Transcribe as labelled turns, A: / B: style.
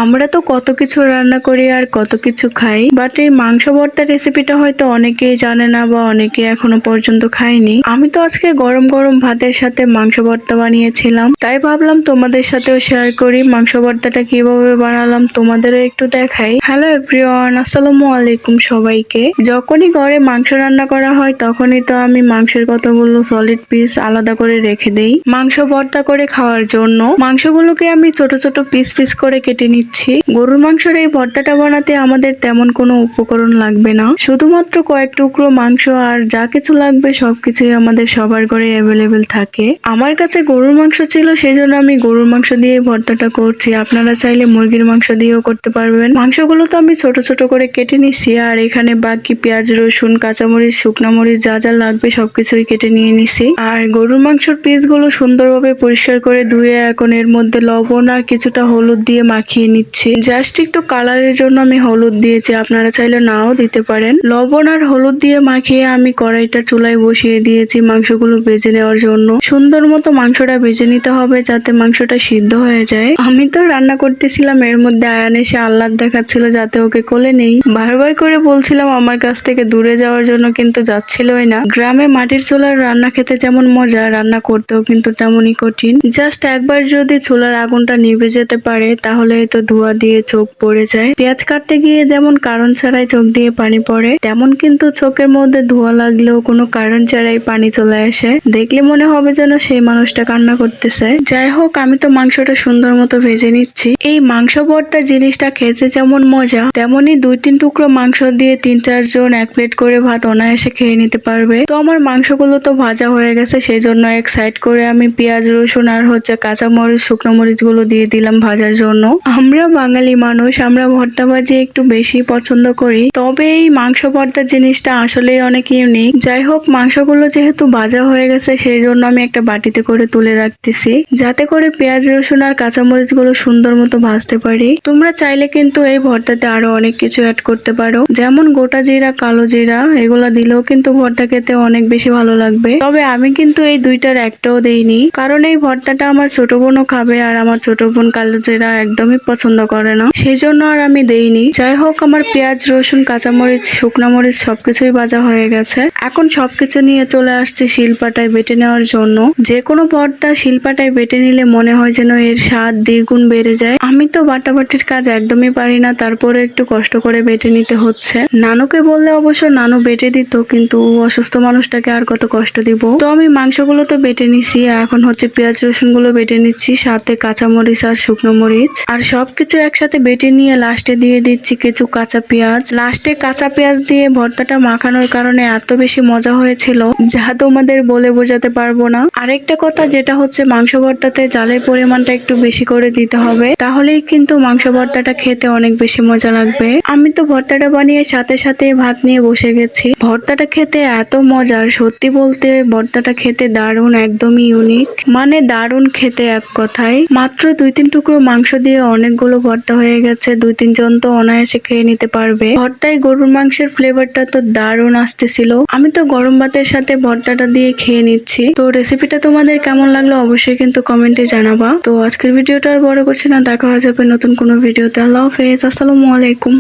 A: আমরা তো কত কিছু রান্না করি আর কত কিছু খাই, বাট এই মাংস ভর্তা রেসিপিটা হয়তো অনেকেই জানে না বা অনেকে এখনো পর্যন্ত খায়নি। আমি তো আজকে গরম গরম ভাতের সাথে মাংস ভর্তা বানিয়েছিলাম, তাই ভাবলাম তোমাদের সাথেও শেয়ার করি মাংস ভর্তাটা কিভাবে বানালাম, তোমাদেরও একটু দেখাই। হ্যালো এভরিওয়ান, আসসালামু আলাইকুম সবাইকে। যখনই ঘরে মাংস রান্না করা হয় তখনই তো আমি মাংসের কতগুলো সলিড পিস আলাদা করে রেখে দেই মাংস ভর্তা করে খাওয়ার জন্য। মাংসগুলোকে আমি ছোট ছোট পিস পিস করে কেটে নিচ্ছি। গরুর মাংসের এই ভর্তাটা বানাতে আমাদের তেমন কোনো উপকরণ লাগবে না, শুধুমাত্র কয়েক টুকরো মাংস আর যা কিছু লাগবে সবকিছুই আমাদের সবার ঘরে অ্যাভেলেবেল থাকে। আমার কাছে গরুর মাংস ছিল, সেজন্য আমি গরুর মাংস দিয়ে ভর্তাটা করছি। আপনারা চাইলে মুরগির মাংস দিয়েও করতে পারবেন। মাংসগুলো তো আমি ছোট ছোট করে কেটে নিচ্ছি, আর এখানে বাকি পেঁয়াজ, রসুন, কাঁচামরিচ, শুকনা মরিচ যা যা লাগবে সবকিছুই কেটে নিয়ে নিছি। আর গরুর মাংসের পিসগুলো সুন্দরভাবে পরিষ্কার করে ধুয়ে এখন এর মধ্যে লবণ আর কিছুটা হলুদ দিয়ে মাখিয়ে নিচ্ছি। জাস্ট একটু কালারের জন্য আমি হলুদ দিয়েছি, আপনারা চাইলে নাও দিতে পারেন। লবণ আর হলুদ দিয়ে মাখিয়ে আমি কড়াইটা চুলায় বসিয়ে দিয়েছি মাংসগুলো ভেজে নেওয়ার জন্য। সুন্দর মতো মাংসটা ভেজে নিতে হবে যাতে মাংসটা সিদ্ধ হয়ে যায়। আমি তো রান্না করতেছিলাম, এর মধ্যে আয়ান এসে আহ্লাদ দেখাচ্ছিল যাতে ওকে কোলে নেই। বারবার করে বলছিলাম আমার কাছ থেকে দূরে যাওয়ার জন্য, কিন্তু যাচ্ছিলই না। গ্রামে মাটির চুলার রান্না খেতে যেমন মজা, রান্না করতেও কিন্তু তেমনই কঠিন। জাস্ট একবার যদি চুলার আগুনটা নিভে যেতে পারে তাহলে তো ধোঁয়া দিয়ে চোখ পড়ে যায়। পেঁয়াজ কাটতে গিয়ে যেমন কারণ ছাড়াই চোখ দিয়ে পানি পড়ে, তেমন কিন্তু চোখের মধ্যে ধোঁয়া লাগলেও কোনো কারণ ছাড়াই পানি চলে আসে। দেখলে মনে হবে যেন সেই মানুষটা কান্না করতেছে। যাই হোক, আমি তো মাংসটা সুন্দর মতো ভেজে নিচ্ছি। এই মাংস ভর্তা জিনিসটা খেতে যেমন মজা, তেমনই 2-3 টুকরো মাংস দিয়ে 3-4 জন এক প্লেট করে ভাত অনায়াসে খেয়ে নিতে পারবে। তো আমার মাংসগুলো তো ভাজা হয়ে গেছে, সেই জন্য এক সাইড করে আমি পেঁয়াজ, রসুন আর কাঁচা মরিচ, শুকনো মরিচ গুলো দিয়ে দিলাম ভাজার জন্য। আমরা বাঙালি মানুষ, আমরা ভর্তা ভাজি একটু বেশি পছন্দ করি, তবে এই মাংস ভর্তা জিনিসটা আসলেই অনেক ইউনিক। যাই হোক, মাংসগুলো যেহেতু ভাজা হয়ে গেছে সেই জন্য আমি একটা বাটিতে করে তুলে রাখতেছি, যাতে করে পেঁয়াজ, রসুন আর কাঁচামরিচ গুলো সুন্দর মতো ভাজতে পারি। তোমরা চাইলে কিন্তু এই ভর্তাতে আরো অনেক কিছু অ্যাড করতে পারো, যেমন গোটা জিরা, কালো জিরা, এগুলা দিলেও কিন্তু ভর্তা খেতে অনেক বেশি ভালো লাগবে। তবে আমি কিন্তু এই দুইটার একটাও দেইনি, কারণ এই ভর্তাটা আমার ছোট বোনও খাবে, আর আমার ছোট বোন কালো জিরা একদমই পছন্দ করে না, সেই জন্য আর আমি দেইনি। যাই হোক, আমার পেঁয়াজ, রসুন, কাঁচামরিচ, শুকনা মরিচ সবকিছুই ভাজা হয়ে গেছে। এখন সবকিছু নিয়ে চলে আসছে শিলপাটায় বেটে নেওয়ার জন্য। যে কোনো ভর্তা শিলপাটায় বেটে নিলে মনে হয় যেন এর স্বাদ দ্বিগুণ বেড়ে যায়। আমি তো বাটাবাটির কাজ একদমই পারি না, তারপরে একটু কষ্ট করে বেটে নিতে হচ্ছে। নানুকে বললে অবশ্য নানু বেটে দিত, কিন্তু অসুস্থ মানুষটাকে আর কত কষ্ট দিব। তো আমি মাংসগুলো তো বেটে নিছি, এখন হচ্ছে পেঁয়াজ, রসুন গুলো বেটে নিচ্ছি, সাথে কাঁচামরিচ আর শুকনো মরিচ, আর সবকিছু একসাথে বেটে নিয়ে লাস্টে দিয়ে দিচ্ছি কিছু কাঁচা পেঁয়াজ। লাস্টে কাঁচা পেঁয়াজ দিয়ে ভর্তাটা মাখানোর কারণে এত বেশি মজা হয়েছিল যা তোমাদের বলে বোঝাতে পারবো না। আরেকটা কথা, যেটা হচ্ছে মাংস ভর্তাতে জালের পরিমাণটা একটু বেশি করে দিতে হবে, তাহলেই কিন্তু মাংস ভর্তাটা খেতে অনেক বেশি মজা লাগবে। আমি তো ভর্তাটা বানিয়ে সাথে সাথে ভাত নিয়ে বসে গেছি। ভর্তাটা খেতে এত মজার, সত্যি বলতে ভর্তাটা খেতে দারুণ, একদমই ইউনিক, মানে দারুণ খেতে এক কথায়। মাত্র 2-3 টুকরো মাংস দিয়ে অনেকগুলো ভর্তা হয়ে গেছে, 2-3 জন তো অনায়াসে খেয়ে নিতে পারবে। ভর্তায় গরুর মাংসের ফ্লেভারটা তো দারুণ আসতেছিল। আমি তো গরম ভাতের সাথে ভর্তাটা দিয়ে খেয়ে নিচ্ছি। তো রেসিপিটা তোমাদের কেমন লাগলো অবশ্যই কিন্তু কমেন্টে জানাবা। তো আজকের ভিডিওটা আর বড় করছি না, দেখা হয়ে যাবে নতুন কোনো ভিডিওতে। আল্লাহ হাফেজ, আসসালামু আলাইকুম।